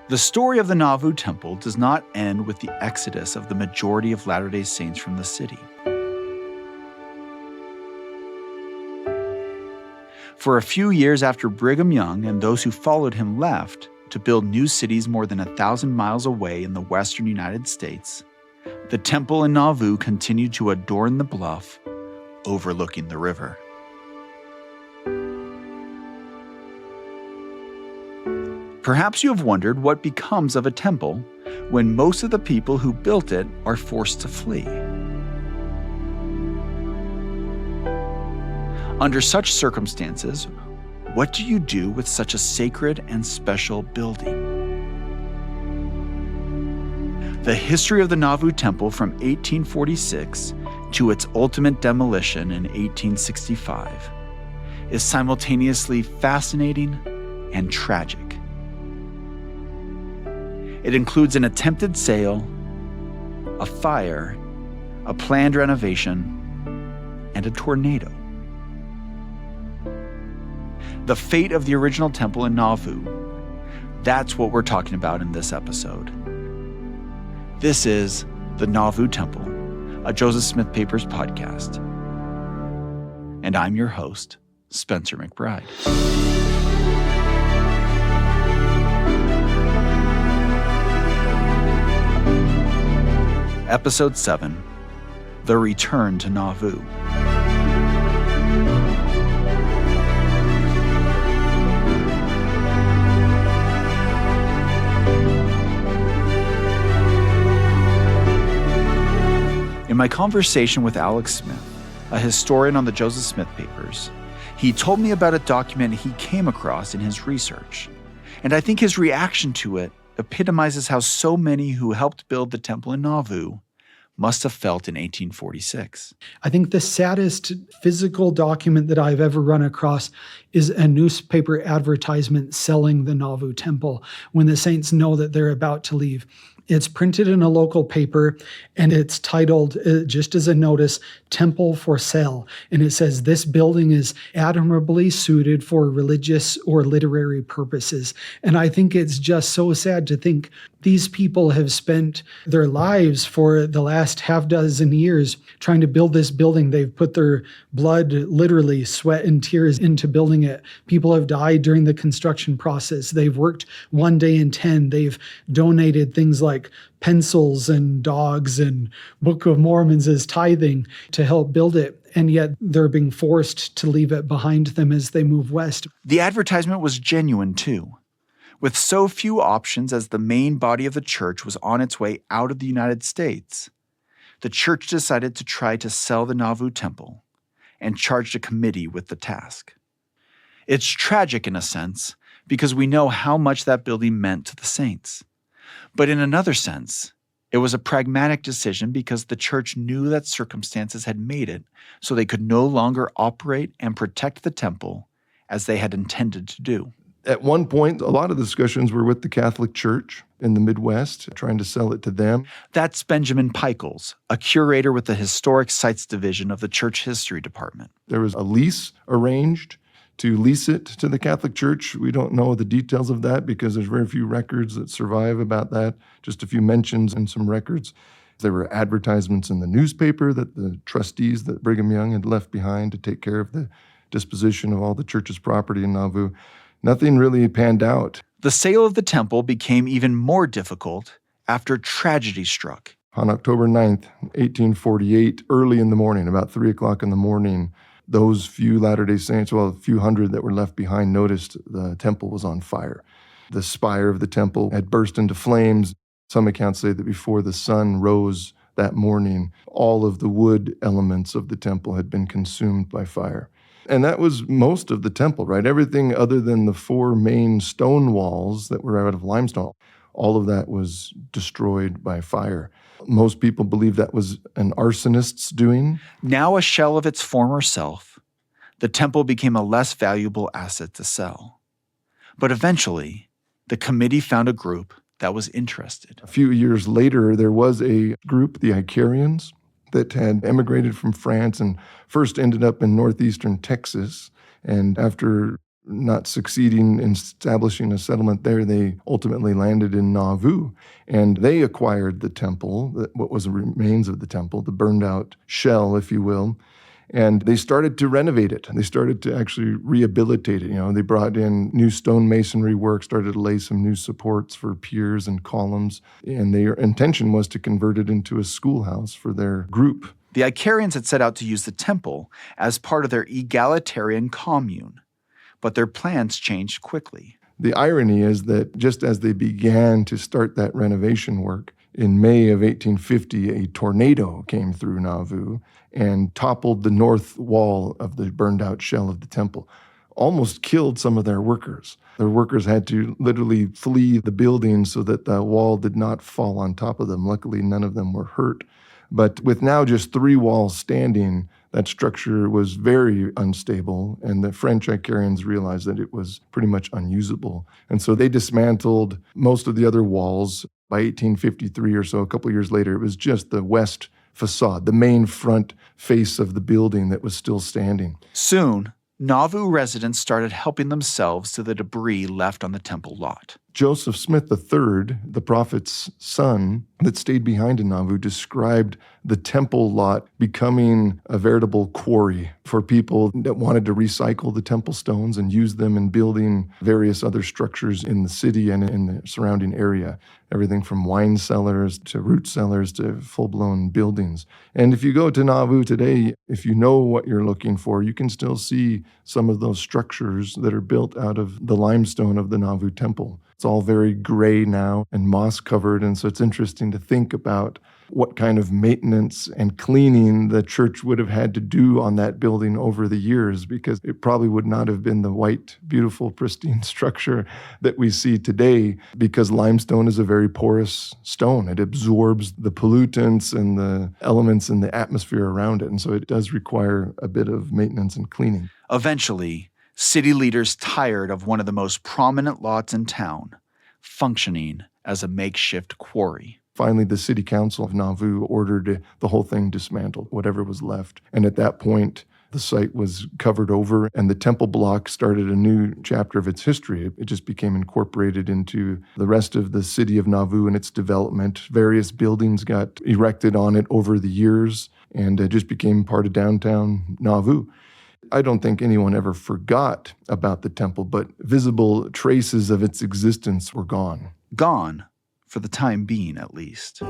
The story of the Nauvoo Temple does not end with the exodus of the majority of Latter-day Saints from the city. For a few years after Brigham Young and those who followed him left to build new cities more than 1,000 miles away in the western United States, the temple in Nauvoo continued to adorn the bluff overlooking the river. Perhaps you have wondered what becomes of a temple when most of the people who built it are forced to flee. Under such circumstances, what do you do with such a sacred and special building? The history of the Nauvoo Temple from 1846 to its ultimate demolition in 1865 is simultaneously fascinating and tragic. It includes an attempted sale, a fire, a planned renovation, and a tornado. The fate of the original temple in Nauvoo, that's what we're talking about in this episode. This is the Nauvoo Temple, a Joseph Smith Papers podcast. And I'm your host, Spencer McBride. Episode 7, The Return to Nauvoo. In my conversation with Alex Smith, a historian on the Joseph Smith Papers, he told me about a document he came across in his research, and I think his reaction to it epitomizes how so many who helped build the temple in Nauvoo must have felt in 1846. I think the saddest physical document that I've ever run across is a newspaper advertisement selling the Nauvoo Temple when the saints know that they're about to leave. It's printed in a local paper, and it's titled, just as a notice, Temple for Sale. And it says, this building is admirably suited for religious or literary purposes. And I think it's just so sad to think these people have spent their lives for the last half dozen years trying to build this building. They've put their blood, literally sweat and tears into building it. People have died during the construction process. They've worked one day in 10. They've donated things like pencils and dogs and Book of Mormons as tithing to help build it. And yet they're being forced to leave it behind them as they move west. The advertisement was genuine too. With so few options as the main body of the church was on its way out of the United States, the church decided to try to sell the Nauvoo Temple and charged a committee with the task. It's tragic in a sense because we know how much that building meant to the saints. But in another sense, it was a pragmatic decision because the church knew that circumstances had made it so they could no longer operate and protect the temple as they had intended to do. At one point, a lot of the discussions were with the Catholic Church in the Midwest, trying to sell it to them. That's Benjamin Pickles, a curator with the Historic Sites Division of the Church History Department. There was a lease arranged to lease it to the Catholic Church. We don't know the details of that because there's very few records that survive about that, just a few mentions and some records. There were advertisements in the newspaper that the trustees that Brigham Young had left behind to take care of the disposition of all the church's property in Nauvoo. Nothing really panned out. The sale of the temple became even more difficult after tragedy struck. On October 9th, 1848, early in the morning, about 3 o'clock in the morning, those few Latter-day Saints, well, a few hundred that were left behind, noticed the temple was on fire. The spire of the temple had burst into flames. Some accounts say that before the sun rose that morning, all of the wood elements of the temple had been consumed by fire. And that was most of the temple, right? Everything other than the 4 main stone walls that were out of limestone, all of that was destroyed by fire. Most people believe that was an arsonist's doing. Now a shell of its former self, the temple became a less valuable asset to sell. But eventually, the committee found a group that was interested. A few years later, there was a group, the Icarians, that had emigrated from France and first ended up in northeastern Texas. And after not succeeding in establishing a settlement there, they ultimately landed in Nauvoo. And they acquired the temple, what was the remains of the temple, the burned out shell, if you will. And they started to renovate it. They started to actually rehabilitate it. They brought in new stonemasonry work, started to lay some new supports for piers and columns. And their intention was to convert it into a schoolhouse for their group. The Icarians had set out to use the temple as part of their egalitarian commune, but their plans changed quickly. The irony is that just as they began to start that renovation work, in May of 1850, a tornado came through Nauvoo and toppled the north wall of the burned-out shell of the temple, almost killed some of their workers. Their workers had to literally flee the building so that the wall did not fall on top of them. Luckily, none of them were hurt. But with now just 3 walls standing, that structure was very unstable, and the French Icarians realized that it was pretty much unusable. And so they dismantled most of the other walls. By 1853 or so, a couple of years later, it was just the west facade, the main front face of the building that was still standing. Soon, Nauvoo residents started helping themselves to the debris left on the temple lot. Joseph Smith III, the prophet's son that stayed behind in Nauvoo, described the temple lot becoming a veritable quarry for people that wanted to recycle the temple stones and use them in building various other structures in the city and in the surrounding area. Everything from wine cellars to root cellars to full-blown buildings. And if you go to Nauvoo today, if you know what you're looking for, you can still see some of those structures that are built out of the limestone of the Nauvoo Temple. It's all very gray now and moss-covered, and so it's interesting to think about what kind of maintenance and cleaning the church would have had to do on that building over the years, because it probably would not have been the white, beautiful, pristine structure that we see today, because limestone is a very porous stone. It absorbs the pollutants and the elements in the atmosphere around it, and so it does require a bit of maintenance and cleaning. Eventually, city leaders tired of one of the most prominent lots in town functioning as a makeshift quarry. Finally, the city council of Nauvoo ordered the whole thing dismantled, whatever was left. And at that point, the site was covered over, and the temple block started a new chapter of its history. It just became incorporated into the rest of the city of Nauvoo and its development. Various buildings got erected on it over the years, and it just became part of downtown Nauvoo. I don't think anyone ever forgot about the temple, but visible traces of its existence were gone. Gone, for the time being at least.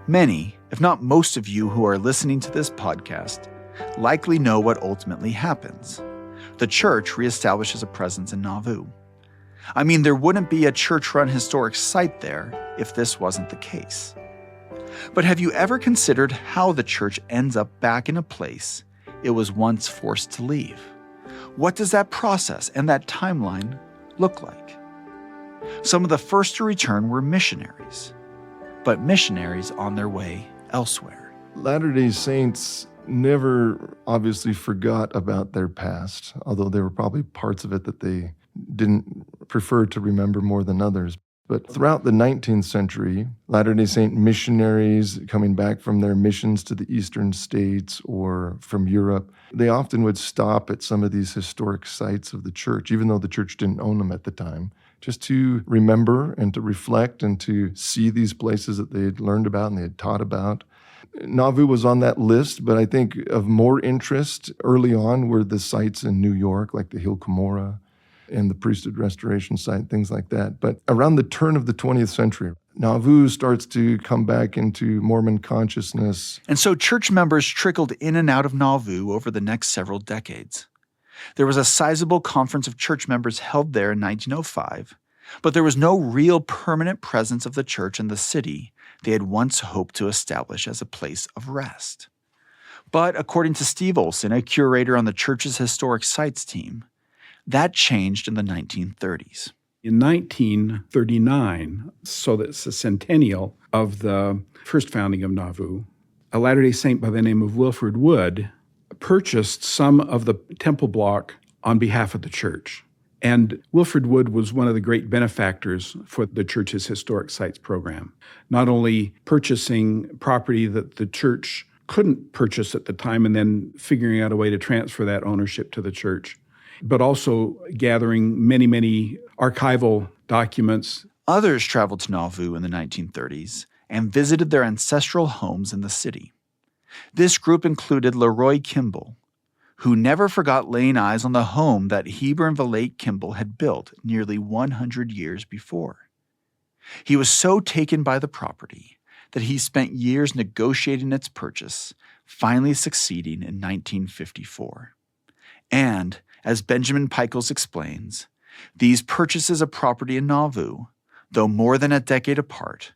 Many, if not most of you who are listening to this podcast, likely know what ultimately happens. The church reestablishes a presence in Nauvoo. I mean, there wouldn't be a church-run historic site there if this wasn't the case. But have you ever considered how the church ends up back in a place it was once forced to leave? What does that process and that timeline look like? Some of the first to return were missionaries, but missionaries on their way elsewhere. Latter-day Saints never obviously forgot about their past, although there were probably parts of it that they didn't prefer to remember more than others. But throughout the 19th century, Latter-day Saint missionaries coming back from their missions to the eastern states or from Europe, they often would stop at some of these historic sites of the church, even though the church didn't own them at the time, just to remember and to reflect and to see these places that they had learned about and they had taught about. Nauvoo was on that list, but I think of more interest early on were the sites in New York, like the Hill Cumorah and the Priesthood Restoration site, things like that. But around the turn of the 20th century, Nauvoo starts to come back into Mormon consciousness. And so church members trickled in and out of Nauvoo over the next several decades. There was a sizable conference of church members held there in 1905, but there was no real permanent presence of the church in the city they had once hoped to establish as a place of rest. But according to Steve Olson, a curator on the church's historic sites team, that changed in the 1930s. In 1939, so that's the centennial of the first founding of Nauvoo, a Latter-day Saint by the name of Wilford Wood purchased some of the temple block on behalf of the church. And Wilfred Wood was one of the great benefactors for the church's Historic Sites program, not only purchasing property that the church couldn't purchase at the time and then figuring out a way to transfer that ownership to the church, but also gathering many, many archival documents. Others traveled to Nauvoo in the 1930s and visited their ancestral homes in the city. This group included Leroy Kimball, who never forgot laying eyes on the home that Heber and Valette Kimball had built nearly 100 years before. He was so taken by the property that he spent years negotiating its purchase, finally succeeding in 1954. And, as Benjamin Pickles explains, these purchases of property in Nauvoo, though more than a decade apart,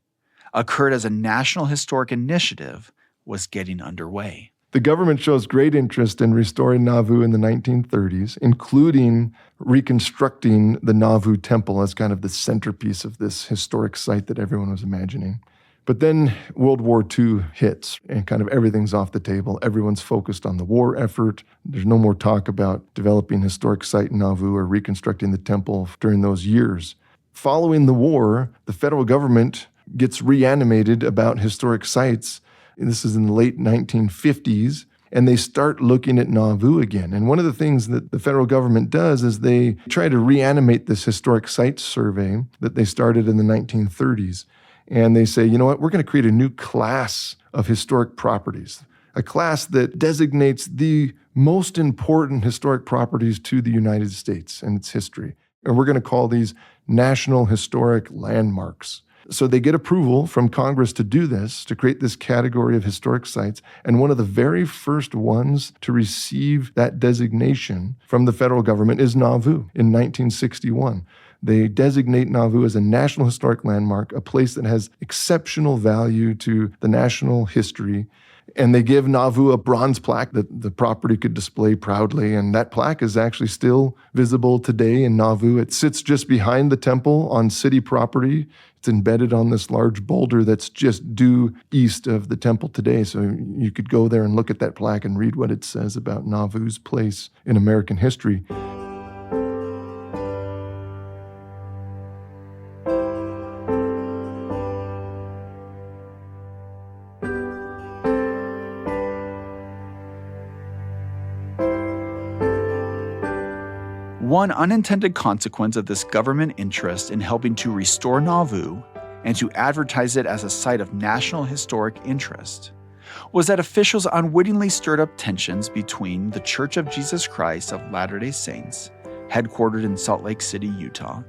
occurred as a national historic initiative was getting underway. The government shows great interest in restoring Nauvoo in the 1930s, including reconstructing the Nauvoo Temple as kind of the centerpiece of this historic site that everyone was imagining. But then World War II hits and kind of everything's off the table. Everyone's focused on the war effort. There's no more talk about developing historic site in Nauvoo or reconstructing the temple during those years. Following the war, the federal government gets reanimated about historic sites. This is in the late 1950s, and they start looking at Nauvoo again. And one of the things that the federal government does is they try to reanimate this historic sites survey that they started in the 1930s. And they say, you know what, we're going to create a new class of historic properties, a class that designates the most important historic properties to the United States and its history. And we're going to call these National Historic Landmarks. So they get approval from Congress to do this, to create this category of historic sites. And one of the very first ones to receive that designation from the federal government is Nauvoo in 1961. They designate Nauvoo as a National Historic Landmark, a place that has exceptional value to the national history. And they give Nauvoo a bronze plaque that the property could display proudly. And that plaque is actually still visible today in Nauvoo. It sits just behind the temple on city property. It's embedded on this large boulder that's just due east of the temple today. So you could go there and look at that plaque and read what it says about Nauvoo's place in American history. One unintended consequence of this government interest in helping to restore Nauvoo and to advertise it as a site of national historic interest was that officials unwittingly stirred up tensions between the Church of Jesus Christ of Latter-day Saints, headquartered in Salt Lake City, Utah,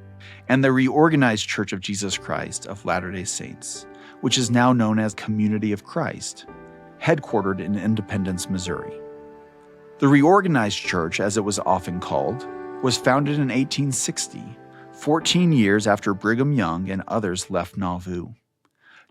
and the reorganized Church of Jesus Christ of Latter-day Saints, which is now known as Community of Christ, headquartered in Independence, Missouri. The reorganized church, as it was often called, was founded in 1860, 14 years after Brigham Young and others left Nauvoo.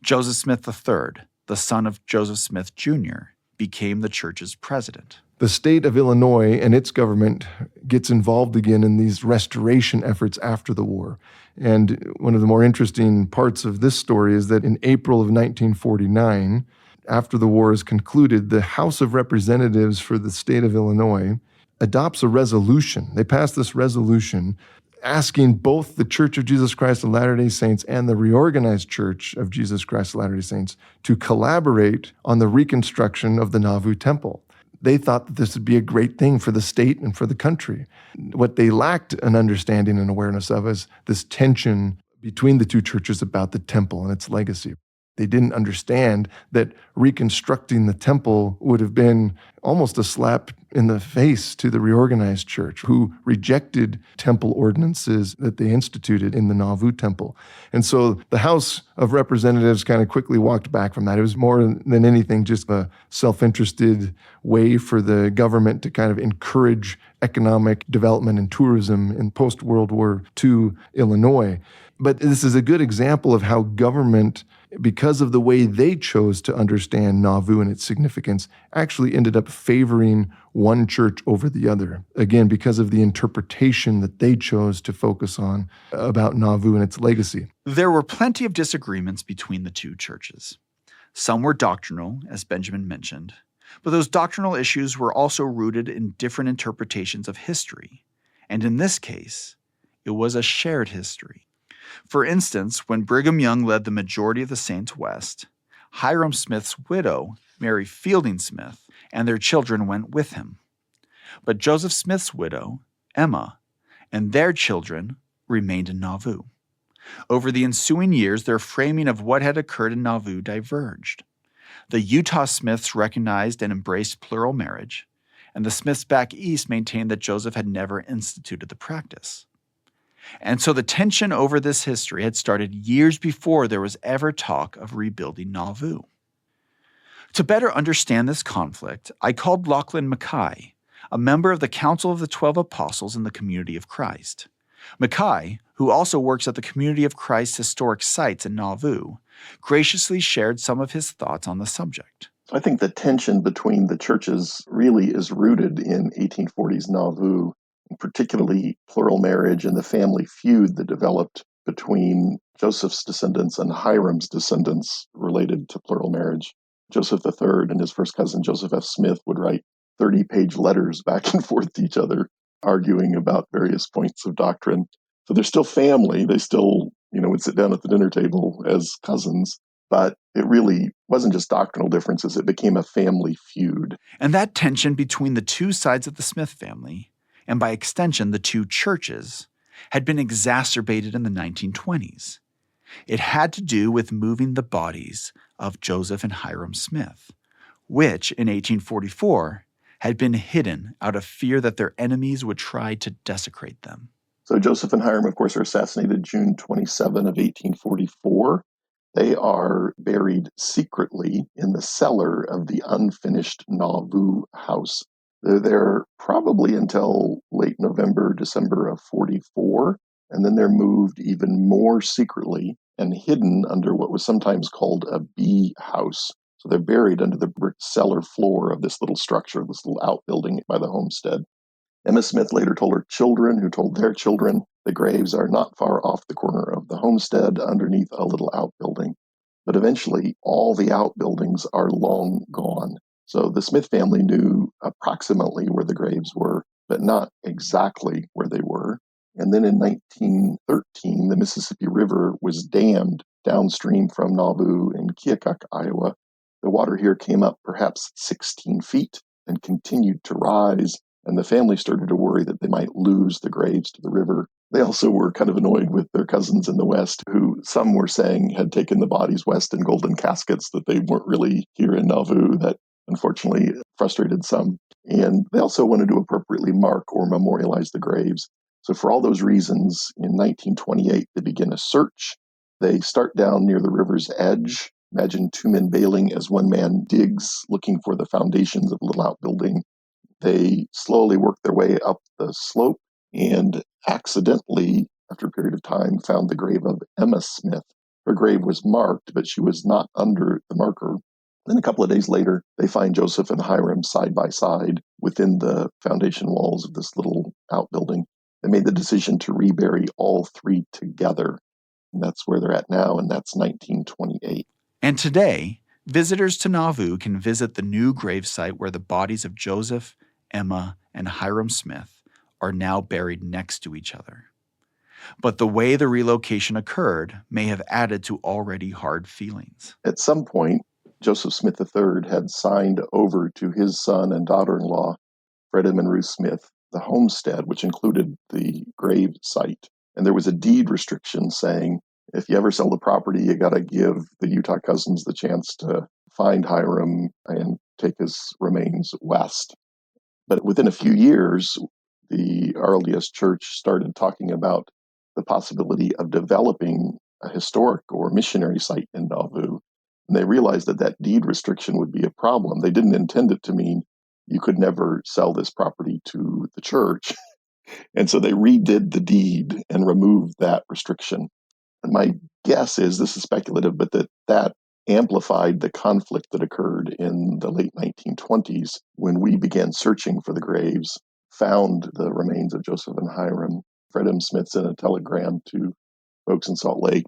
Joseph Smith III, the son of Joseph Smith Jr., became the church's president. The state of Illinois and its government gets involved again in these restoration efforts after the war. And one of the more interesting parts of this story is that in April of 1949, after the war is concluded, the House of Representatives for the state of Illinois adopts a resolution. They pass this resolution asking both the Church of Jesus Christ of Latter-day Saints and the reorganized Church of Jesus Christ of Latter-day Saints to collaborate on the reconstruction of the Nauvoo Temple. They thought that this would be a great thing for the state and for the country. What they lacked an understanding and awareness of is this tension between the two churches about the temple and its legacy. They didn't understand that reconstructing the temple would have been almost a slap in the face to the reorganized church, who rejected temple ordinances that they instituted in the Nauvoo Temple. And so the House of Representatives kind of quickly walked back from that. It was more than anything just a self-interested way for the government to kind of encourage economic development and tourism in post-World War II Illinois. But this is a good example of how government, because of the way they chose to understand Nauvoo and its significance, actually ended up favoring one church over the other. Again, because of the interpretation that they chose to focus on about Nauvoo and its legacy. There were plenty of disagreements between the two churches. Some were doctrinal, as Benjamin mentioned, but those doctrinal issues were also rooted in different interpretations of history. And in this case, it was a shared history. For instance, when Brigham Young led the majority of the Saints west, Hyrum Smith's widow, Mary Fielding Smith, and their children went with him. But Joseph Smith's widow, Emma, and their children remained in Nauvoo. Over the ensuing years, their framing of what had occurred in Nauvoo diverged. The Utah Smiths recognized and embraced plural marriage, and the Smiths back east maintained that Joseph had never instituted the practice. And so the tension over this history had started years before there was ever talk of rebuilding Nauvoo. To better understand this conflict, I called Lachlan Mackay, a member of the Council of the 12 Apostles in the Community of Christ. Mackay, who also works at the Community of Christ Historic Sites in Nauvoo, graciously shared some of his thoughts on the subject. I think the tension between the churches really is rooted in 1840s Nauvoo, particularly plural marriage and the family feud that developed between Joseph's descendants and Hyram's descendants related to plural marriage. Joseph III and his first cousin Joseph F. Smith would write 30-page letters back and forth to each other, arguing about various points of doctrine. So they're still family. They still, would sit down at the dinner table as cousins. But it really wasn't just doctrinal differences. It became a family feud. And that tension between the two sides of the Smith family, and by extension the two churches, had been exacerbated in the 1920s. It had to do with moving the bodies of Joseph and Hyrum Smith, which in 1844 had been hidden out of fear that their enemies would try to desecrate them. So Joseph and Hyrum, of course, are assassinated June 27 of 1844. They are buried secretly in the cellar of the unfinished Nauvoo house. They're there probably until late November, December of 44, and then they're moved even more secretly and hidden under what was sometimes called a bee house. So they're buried under the brick cellar floor of this little structure, this little outbuilding by the homestead. Emma Smith later told her children, who told their children, the graves are not far off the corner of the homestead underneath a little outbuilding. But eventually, all the outbuildings are long gone. So the Smith family knew approximately where the graves were, but not exactly where they were. And then in 1913, the Mississippi River was dammed downstream from Nauvoo in Keokuk, Iowa. The water here came up perhaps 16 feet and continued to rise. And the family started to worry that they might lose the graves to the river. They also were kind of annoyed with their cousins in the West, who some were saying had taken the bodies west in golden caskets, that they weren't really here in Nauvoo. That unfortunately frustrated some. And they also wanted to appropriately mark or memorialize the graves. So for all those reasons, in 1928, they begin a search. They start down near the river's edge. Imagine two men bailing as one man digs, looking for the foundations of a little outbuilding. They slowly worked their way up the slope and accidentally, after a period of time, found the grave of Emma Smith. Her grave was marked, but she was not under the marker. Then a couple of days later, they find Joseph and Hyrum side by side within the foundation walls of this little outbuilding. They made the decision to rebury all three together. And that's where they're at now, and that's 1928. And today, visitors to Nauvoo can visit the new gravesite where the bodies of Joseph, Emma, and Hyrum Smith are now buried next to each other. But the way the relocation occurred may have added to already hard feelings. At some point, Joseph Smith III had signed over to his son and daughter-in-law, Fred and Ruth Smith, the homestead, which included the grave site. And there was a deed restriction saying, if you ever sell the property, you got to give the Utah cousins the chance to find Hyrum and take his remains west. But within a few years, the RLDS Church started talking about the possibility of developing a historic or missionary site in Nauvoo. And they realized that that deed restriction would be a problem. They didn't intend it to mean you could never sell this property to the church. And so they redid the deed and removed that restriction. And my guess is, this is speculative, but that amplified the conflict that occurred in the late 1920s when we began searching for the graves, found the remains of Joseph and Hyrum. Fred M. Smith sent a telegram to folks in Salt Lake,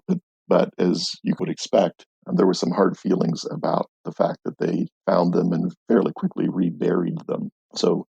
but as you would expect, there were some hard feelings about the fact that they found them and fairly quickly reburied them. So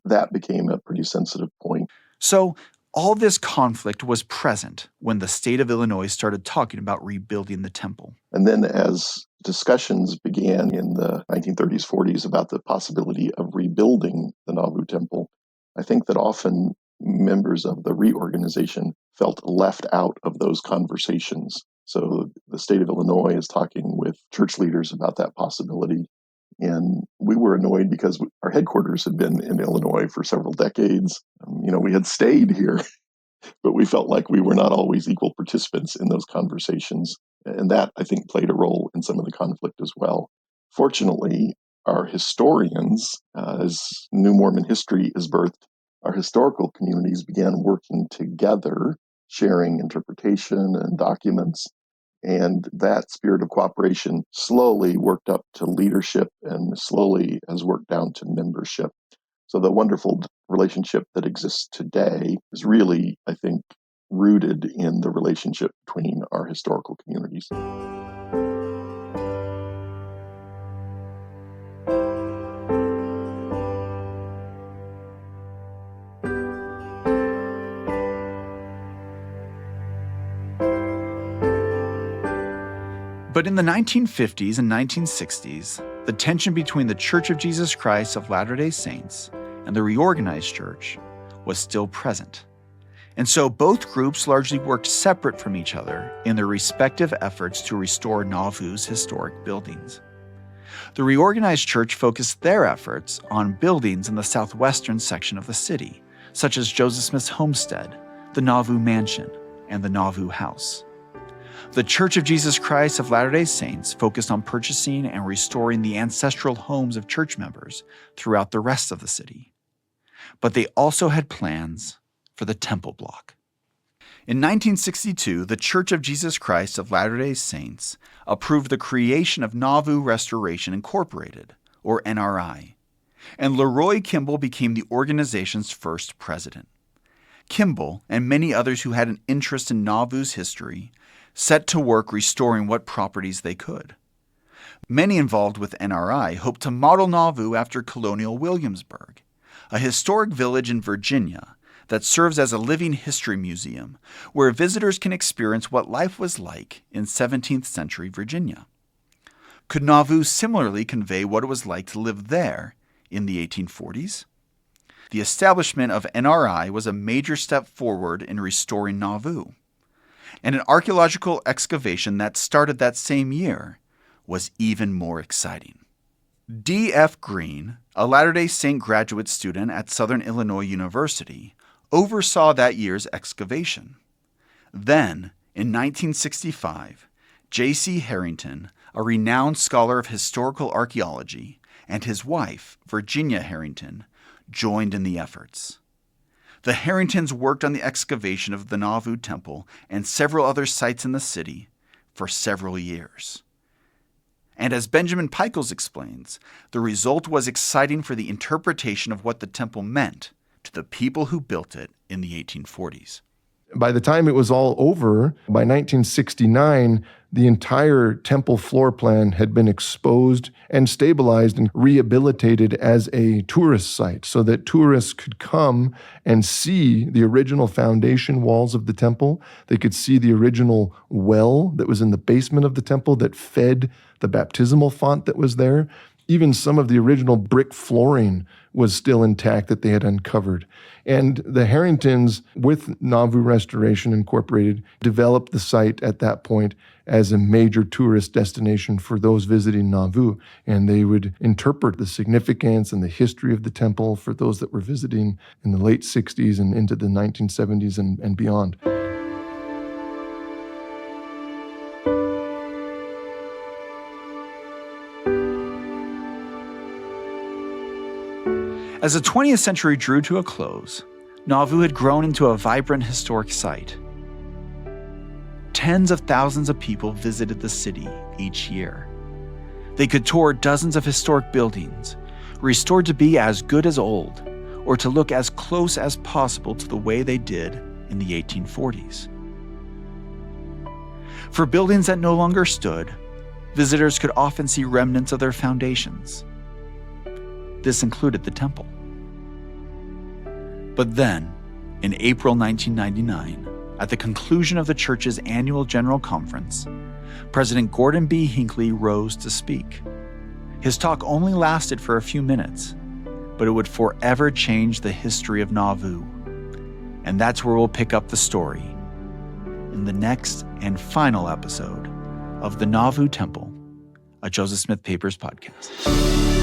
that became a pretty sensitive point. So All this conflict was present when the state of Illinois started talking about rebuilding the temple. And then as discussions began in the 1930s, 40s about the possibility of rebuilding the Nauvoo Temple, I think that often members of the reorganization felt left out of those conversations. So the state of Illinois is talking with church leaders about that possibility. And we were annoyed because our headquarters had been in Illinois for several decades. We had stayed here, but we felt like we were not always equal participants in those conversations. And that, I think, played a role in some of the conflict as well. Fortunately, our historians, as New Mormon history is birthed, our historical communities began working together, sharing interpretation and documents. And that spirit of cooperation slowly worked up to leadership and slowly has worked down to membership. So the wonderful relationship that exists today is really, I think, rooted in the relationship between our historical communities. But in the 1950s and 1960s, the tension between the Church of Jesus Christ of Latter-day Saints and the reorganized church was still present. And so both groups largely worked separate from each other in their respective efforts to restore Nauvoo's historic buildings. The reorganized church focused their efforts on buildings in the southwestern section of the city, such as Joseph Smith's homestead, the Nauvoo Mansion, and the Nauvoo House. The Church of Jesus Christ of Latter-day Saints focused on purchasing and restoring the ancestral homes of church members throughout the rest of the city. But they also had plans for the temple block. In 1962, the Church of Jesus Christ of Latter-day Saints approved the creation of Nauvoo Restoration Incorporated, or NRI, and Leroy Kimball became the organization's first president. Kimball, and many others who had an interest in Nauvoo's history, set to work restoring what properties they could. Many involved with NRI hoped to model Nauvoo after colonial Williamsburg, a historic village in Virginia that serves as a living history museum where visitors can experience what life was like in 17th century Virginia. Could Nauvoo similarly convey what it was like to live there in the 1840s? The establishment of NRI was a major step forward in restoring Nauvoo, and an archaeological excavation that started that same year was even more exciting. D.F. Green, a Latter-day Saint graduate student at Southern Illinois University, oversaw that year's excavation. Then, in 1965, J.C. Harrington, a renowned scholar of historical archaeology, and his wife, Virginia Harrington, joined in the efforts. The Harringtons worked on the excavation of the Nauvoo Temple and several other sites in the city for several years. And as Benjamin Pickles explains, the result was exciting for the interpretation of what the temple meant to the people who built it in the 1840s. By the time it was all over, by 1969, the entire temple floor plan had been exposed and stabilized and rehabilitated as a tourist site so that tourists could come and see the original foundation walls of the temple. They could see the original well that was in the basement of the temple that fed the baptismal font that was there. Even some of the original brick flooring was still intact that they had uncovered. And the Harringtons, with Nauvoo Restoration Incorporated, developed the site at that point as a major tourist destination for those visiting Nauvoo. And they would interpret the significance and the history of the temple for those that were visiting in the late 60s and into the 1970s and beyond. As the 20th century drew to a close, Nauvoo had grown into a vibrant historic site. Tens of thousands of people visited the city each year. They could tour dozens of historic buildings, restored to be as good as old, or to look as close as possible to the way they did in the 1840s. For buildings that no longer stood, visitors could often see remnants of their foundations. This included the temple. But then, In April 1999, at the conclusion of the church's annual General Conference, President Gordon B. Hinckley rose to speak. His talk only lasted for a few minutes, but it would forever change the history of Nauvoo. And that's where we'll pick up the story in the next and final episode of the Nauvoo Temple, a Joseph Smith Papers podcast.